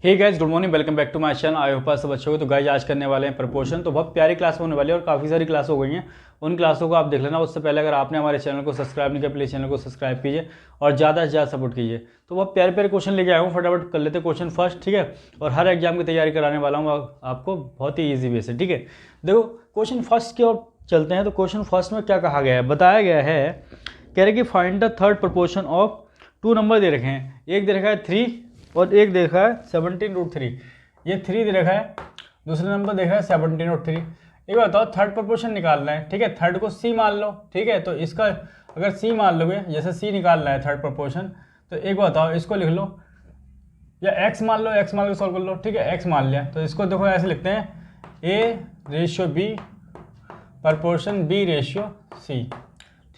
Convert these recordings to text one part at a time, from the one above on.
Hey guys, good morning, welcome back to my channel. I hope सब अच्छे हो। तो गाइस आज करने वाले हैं प्रपोर्शन। तो बहुत प्यारी क्लास होने वाली है और काफ़ी सारी क्लास हो गई हैं। उन क्लासों को आप देख लेना। उससे पहले अगर आपने हमारे चैनल को सब्सक्राइब नहीं किया, प्लीज़ चैनल को सब्सक्राइब कीजिए और ज़्यादा से ज़्यादा सपोर्ट कीजिए। तो बहुत प्यारे प्यारे क्वेश्चन लेके आया हूँ, फटाफट कर लेते क्वेश्चन फर्स्ट, ठीक है। और हर एग्जाम की तैयारी कराने वाला हूँ आपको बहुत ही ईजी वे से, ठीक है। देखो क्वेश्चन फर्स्ट की ओर चलते हैं। तो क्वेश्चन फर्स्ट में क्या कहा गया है, बताया गया है, कह रहे कि find the third proportion of two number दे रखे हैं। एक दे रखा है 3 और एक दे रखा है 17√3। ये 3 दे रखा है, दूसरा नंबर देखा है 17√3। एक बताओ थर्ड प्रपोर्शन निकालना है, ठीक है। थर्ड को सी मान लो, ठीक है। तो इसका अगर सी मान लोगे, जैसे सी निकालना है थर्ड प्रपोर्शन, तो एक बताओ इसको लिख लो, या एक्स मान लो, एक्स मान के सॉल्व कर लो, ठीक है। एक्स मान लिया तो इसको देखो ऐसे लिखते हैं A/B प्रपोर्शन B/C,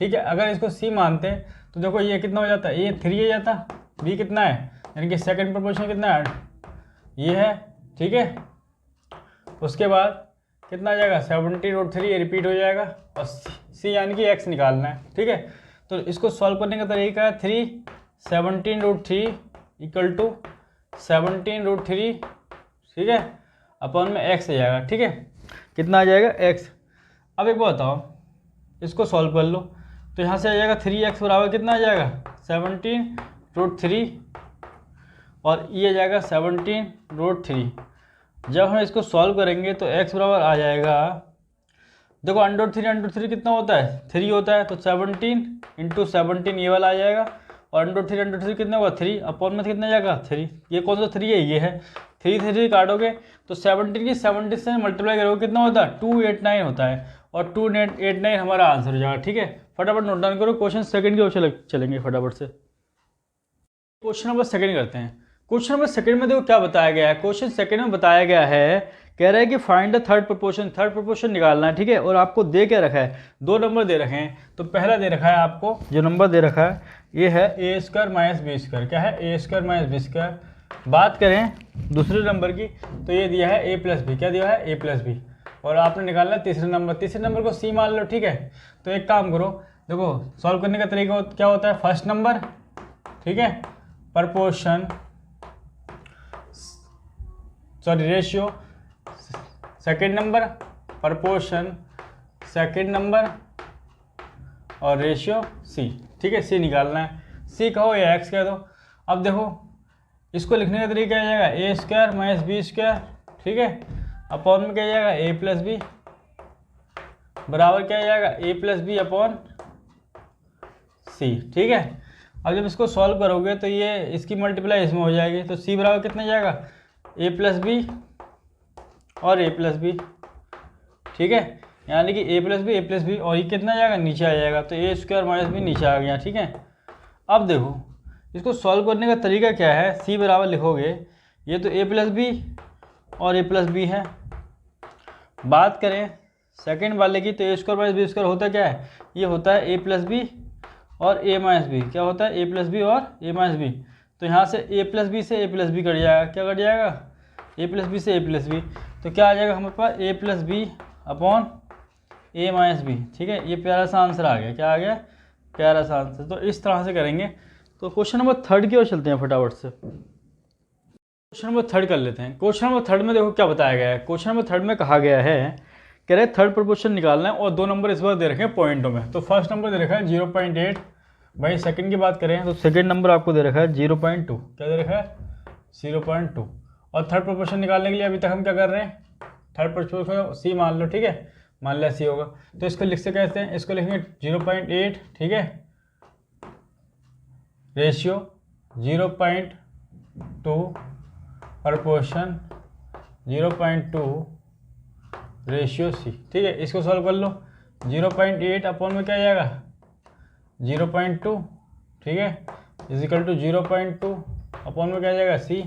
ठीक है। अगर इसको सी मानते हैं तो देखो ये कितना हो जाता है, ये 3 हो जाता, बी कितना है, यानी कि सेकंड प्रपोर्शन कितना है, ये है, ठीक है। उसके बाद कितना आ जाएगा 17√3, ये रिपीट हो जाएगा और सी यानी कि एक्स निकालना है, ठीक है। तो इसको सॉल्व करने का तरीका है 17√3 इक्वल टू 17√3, ठीक है, अपन में एक्स आ जाएगा, ठीक है। कितना आ जाएगा एक्स। अब एक बात बताओ, इसको सॉल्व कर लो तो यहाँ से आ जाएगा 3x बराबर कितना आ जाएगा 17√3 और ये आ जाएगा 17√3। जब हम इसको सॉल्व करेंगे तो x बराबर आ जाएगा, देखो √3 कितना होता है 3 होता है, तो 17 × 17 ये वाला आ जाएगा और √3 कितना होगा 3 अपॉन में कितना जाएगा 3। ये कौन सा 3 है, ये है 3 काटोगे तो 17 की 70 से मल्टीप्लाई करोगे कितना होता है 289 होता है और 289 हमारा आंसर हो जाएगा, ठीक है। फटाफट नोट डाउन करो। क्वेश्चन सेकंड की ओर चलेंगे फटाफट से। क्वेश्चन नंबर सेकंड करते हैं। क्वेश्चन नंबर सेकंड में देखो क्या बताया गया है। क्वेश्चन सेकंड में बताया गया है, कह रहा है कि find the third proportion, third proportion निकालना है, ठीक है। और आपको दे के रखा है, दो नंबर दे रखे हैं। तो पहला दे रखा है आपको, जो नंबर दे रखा है ये है A² - B²। क्या है A² - B²। बात करें दूसरे नंबर की तो ये दिया है A+B। क्या दिया है A+B। और आपने निकालना है तीसरे नंबर को C मान लो, ठीक है। तो एक काम करो, देखो सॉल्व करने का तरीका क्या होता है, फर्स्ट नंबर, ठीक है, proportion ratio, second number proportion second number और रेशियो सी, ठीक है। सी निकालना है, सी कहो या एक्स कह दो। अब देखो इसको लिखने का तरीका क्या आ जाएगा A² - B², ठीक है, अपॉन में क्या जाएगा A+B बराबर क्या जाएगा A+B अपॉन सी, ठीक है। अब जब इसको सॉल्व करोगे तो ये इसकी मल्टीप्लाई इसमें हो जाएगी, तो सी बराबर कितना जाएगा A+B और A+B, ठीक है। यानी कि A+B और ये कितना जाएगा नीचे आ जाएगा, तो A² - B नीचे आ गया, ठीक है। अब देखो इसको सॉल्व करने का तरीका क्या है, सी बराबर लिखोगे, ये तो A+B और A+B है। बात करें सेकंड वाले की तो A² - B² होता क्या है, ये होता है A+B और A-B। क्या होता है A+B और A-B। तो यहाँ से A+B से A+B कट जाएगा, क्या कट जाएगा A+B से A+B। तो क्या आ जाएगा हमारे पास A+B अपॉन A-B, ठीक है। ये प्यारा सा आंसर आ गया, क्या आ गया प्यारा सा आंसर। तो इस तरह से करेंगे। तो क्वेश्चन नंबर थर्ड की ओर चलते हैं फटाफट से। क्वेश्चन नंबर थर्ड कर लेते हैं। क्वेश्चन नंबर थर्ड में देखो क्या बताया गया है। क्वेश्चन नंबर थर्ड में कहा गया है, कह रहे थर्ड प्रपोर्शन निकालना है और दो नंबर इस बार दे रखे हैं पॉइंटों में। तो फर्स्ट नंबर दे रखा है 0.8। भाई सेकंड की बात करें तो सेकंड नंबर आपको दे रखा है 0.2। क्या दे रखा है 0.2। और थर्ड प्रपोर्शन निकालने के लिए अभी तक हम क्या कर रहे हैं, थर्ड प्रपोर्शन सी मान लो, ठीक है, मान लिया सी होगा। तो इसको लिख से कहते हैं, इसको लिखेंगे 0.8, ठीक है, रेशियो 0.2 प्रपोर्शन 0.2 रेशियो सी, ठीक है। इसको सॉल्व कर लो, 0.8 अपॉन में क्या आएगा 0.2, ठीक है, इजिकल टू 0.2 अपॉन में क्या जाएगा सी।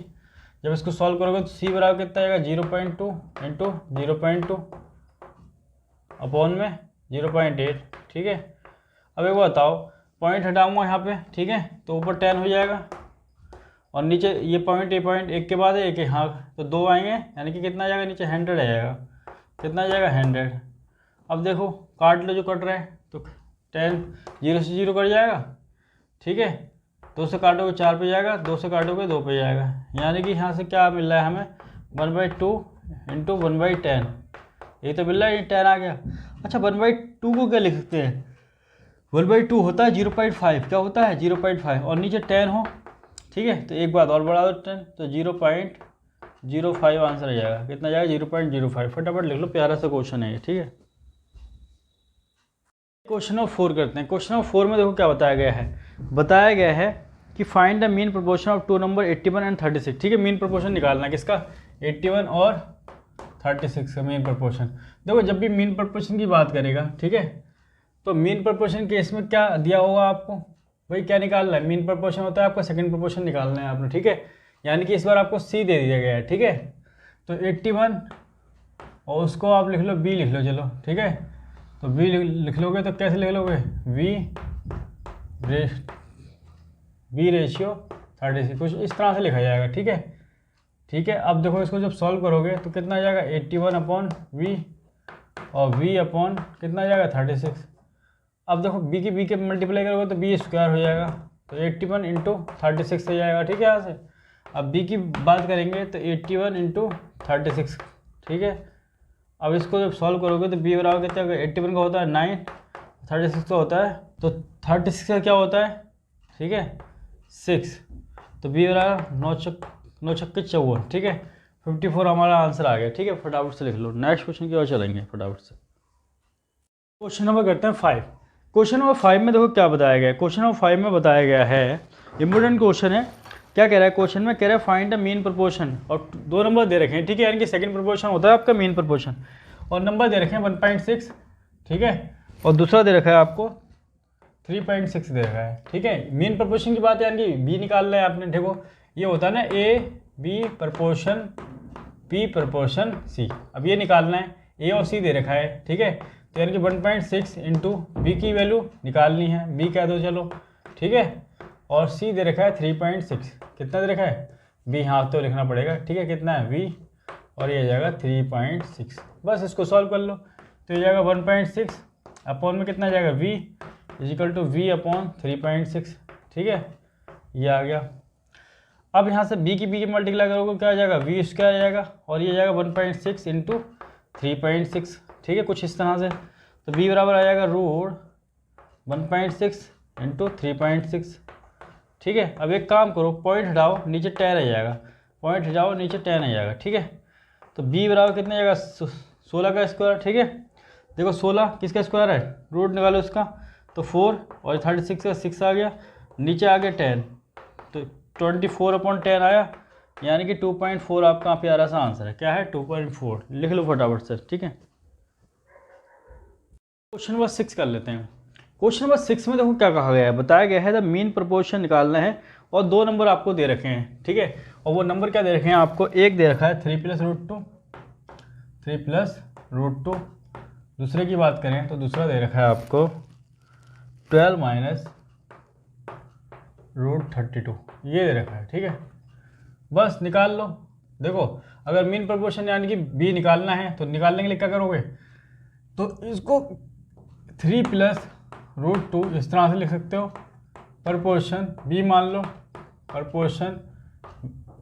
जब इसको सॉल्व करोगे तो सी बराबर कितना आएगा 0.2 इंटू 0.2 अपॉन में 0.8, ठीक है। अब एक बताओ, पॉइंट हटाऊंगा यहाँ पे, ठीक है, तो ऊपर 10 हो जाएगा और नीचे ये पॉइंट एक के बाद है एक, हाँ, तो 2 आएंगे, यानी कि कितना आ जाएगा नीचे 100 आ जाएगा। कितना आ जाएगा 100। अब देखो काट लो जो कट रहा है, तो 10 0 से 0 कट जाएगा, ठीक है। 2 से काटोगे 4 पे जाएगा, 2 से काटोगे 2 पे जाएगा, यानी कि यहाँ से क्या मिल रहा है हमें 1/2 इंटू 1/10, ये तो मिल रहा है, ये 10 आ गया। अच्छा 1/2 को क्या लिख सकते हैं, 1/2 होता है 0.5, क्या होता है 0.5, और नीचे 10 हो, ठीक है, तो एक बात और बढ़ा दो 10, तो 0.05 आंसर आ जाएगा, कितना जाएगा 0.05, फटाफट लिख लो, प्यारा सा क्वेश्चन है ये, ठीक है। क्वेश्चन नंबर 4 करते हैं। क्वेश्चन नंबर 4 में देखो क्या बताया गया है कि find the mean proportion of two number 81 and 36, ठीक है, मीन प्रोपोर्शन निकालना है किसका, 81 और 36 का मीन प्रोपोर्शन। देखो जब भी मीन प्रोपोर्शन की बात करेगा, ठीक है, तो मीन प्रोपोर्शन केस में क्या दिया होगा आपको, भाई क्या निकालना है, मीन प्रोपोर्शन होता है आपका सेकंड प्रोपोर्शन निकालना है आपने, ठीक है, यानी कि इस बार आपको सी दे दिया गया है, ठीक है, तो 81 और उसको आप लिख लो बी लिख लो, चलो ठीक है, तो बी लिख लोगे तो कैसे लिख लोगे, बी रेशियो 36, कुछ इस तरह से लिखा जाएगा, ठीक है, ठीक है। अब देखो इसको जब सॉल्व करोगे तो कितना आ जाएगा 81 अपॉन वी और वी अपॉन कितना आ जाएगा 36। अब देखो बी के मल्टीप्लाई करोगे तो बी स्क्वायर हो जाएगा, तो 81 इंटू 36 हो जाएगा, ठीक है। यहाँ से अब बी की बात करेंगे तो 81 इंटू 36, ठीक है। अब इसको जब सॉल्व करोगे तो बी बराबर कितना होगा, 81 का होता है 9, 36 का होता है, तो 36 का क्या होता है, ठीक है 6, तो बी बराबर 9 छक्के 54, ठीक है, 54 हमारा आंसर आ गया, ठीक है। फटाफट से लिख लो। नेक्स्ट क्वेश्चन की ओर चलेंगे फटाफट से। क्वेश्चन नंबर करते हैं 5। क्वेश्चन नंबर 5 में देखो क्या बताया गया है। क्वेश्चन नंबर 5 में बताया गया है, इंपॉर्टेंट क्वेश्चन है। क्या कह रहा है क्वेश्चन में, कह रहा है फाइंड द मीन प्रोपोर्शन, और 2 नंबर दे रखे हैं, ठीक है, यानी कि सेकंड प्रोपोर्शन होता है आपका मीन प्रोपोर्शन, और नंबर दे रखे हैं 1.6, ठीक है, और दूसरा दे रखा है आपको 3.6 दे रखा है, ठीक है। मीन प्रोपोर्शन की बात है, यानी कि बी निकालना है आपने, देखो ये होता है ना A B proportion B proportion C, अब ये निकालना है, ए और सी दे रखा है, ठीक है, तो यानी कि 1.6 इंटू बी की वैल्यू निकालनी है, बी कह दो चलो, ठीक है, और सी दे रखा है 3.6, कितना दे रखा है बी, हाँ तो लिखना पड़ेगा, ठीक है, कितना है वी, और ये जाएगा 3.6, बस इसको सॉल्व कर लो, तो ये जाएगा 1.6 अपॉन में कितना जाएगा V is equal to V upon 3.6, ठीक है, ये आ गया। अब यहाँ से बी की मल्टीप्लाई करोगे क्या आ जाएगा, वी स्क्वायर आ जाएगा, और ये जाएगा 1.6 इंटू 3.6, ठीक है, कुछ इस तरह से, तो बी बराबर आ जाएगा रूट 1.6 इंटू 3.6, ठीक है। अब एक काम करो, पॉइंट हटाओ, नीचे 10 आ जाएगा, पॉइंट हटाओ नीचे 10 आ जाएगा, ठीक है, तो बी बराबर कितना जाएगा 16 का स्क्वायर, ठीक है, देखो 16 किसका स्क्वायर है, रूट निकालो इसका, तो 4 और 36 का 6 आ गया, नीचे आ गया 10, तो 24 अपॉन 10 आया, यानी कि 2.4 आपका प्यारा सा आंसर है, क्या है 2.4, लिख लो फटाफट से, ठीक है। क्वेश्चन नंबर 6 कर लेते हैं। क्वेश्चन नंबर 6 में देखो क्या कहा गया है, बताया गया है द मीन प्रोपोर्शन निकालना है, और 2 नंबर आपको दे रखे हैं, ठीक है, और वो नंबर क्या दे रखे हैं आपको, एक दे रखा है 3+√2, दूसरे की बात करें तो दूसरा दे रखा है आपको 12 माइनस √32, ये दे रखा है, ठीक है, बस निकाल लो। देखो अगर मीन प्रोपोर्शन यानी कि बी निकालना है तो निकालने के लिए क्या करोगे, तो इसको 3+√2 इस तरह से लिख सकते हो, प्रपोर्शन बी मान लो, प्रपोर्शन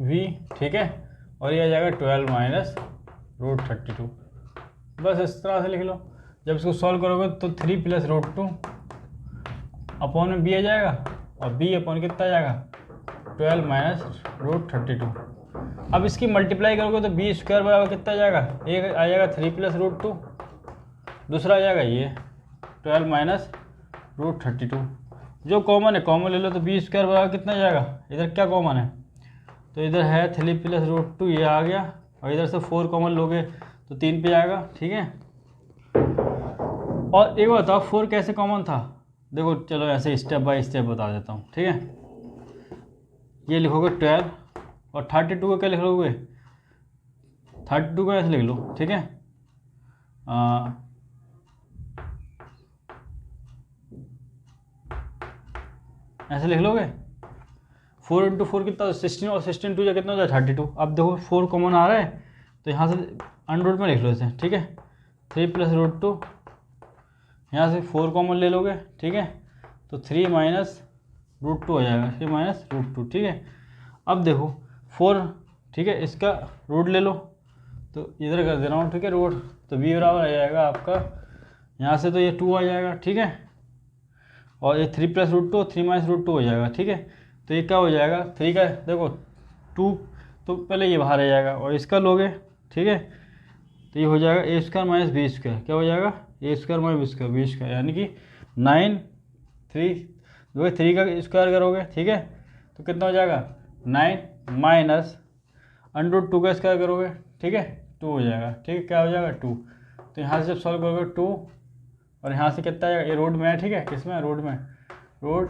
वी, ठीक है, और ये आ जाएगा 12 माइनस √32, बस इस तरह से लिख लो। जब इसको सॉल्व करोगे तो 3+√2 अपॉन में बी आ जाएगा, और बी अपॉन कितना आ जाएगा 12 माइनस √32। अब इसकी मल्टीप्लाई करोगे तो बी स्क्वायर बराबर कितना आ जाएगा, एक आ जाएगा 3+√2, दूसरा आ जाएगा ये 12 माइनस √32, जो कॉमन है कॉमन ले लो, तो बी स्क्वायर बराबर कितना आ जाएगा, इधर क्या कॉमन है, तो इधर है 3+√2, ये आ गया, और इधर से 4 कॉमन लोगे तो 3 पे आएगा, ठीक है। और एक बताओ 4 कैसे कॉमन था, देखो चलो ऐसे स्टेप बाय स्टेप बता देता हूँ, ठीक है। ये लिखोगे 12 और 32 को क्या लिख लोगे, 32 को ऐसे लिख लो, ठीक है, ऐसे लिख लोगे, 4 × 4 कितना 16, और 16 2 कितना होता है 32। अब देखो 4 कॉमन आ रहा है तो यहाँ से अंडर रूट में लिख लो इसे, ठीक है, 3+√2, यहाँ से 4 कॉमन ले लोगे, ठीक है, तो 3 माइनस √2 हो जाएगा, ये माइनस √2, ठीक है। अब देखो 4, ठीक है, इसका रूट ले लो, तो इधर कर दे रहा हूँ, ठीक है, रूट, तो b बराबर आ जाएगा आपका यहाँ से, तो ये 2 आ जाएगा, ठीक है, और ये 3 + √2, 3 - √2 हो जाएगा, ठीक है। तो ये क्या हो जाएगा, 3 का देखो 2, तो पहले ये बाहर आ जाएगा, और इसका लोगे, ठीक है, तो ये हो जाएगा a² - b², क्या हो जाएगा, a² - b², यानी कि 9, 3 जो है 3 का स्क्वायर करोगे, ठीक है, तो कितना हो जाएगा 9 माइनस √2 का स्क्वायर करोगे, ठीक है, 2 हो जाएगा, ठीक है, क्या हो जाएगा 2। तो यहाँ से जब सॉल्व करोगे 2, और यहाँ से कितना आएगा, ये रोड में है, ठीक है, किस में, रोड में, रोड,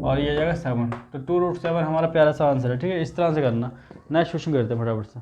और ये आ जाएगा 7, तो 2√7 हमारा प्यारा सा आंसर है, ठीक है। इस तरह से करना। नेक्स्ट क्वेश्चन करते हैं फटाफट से।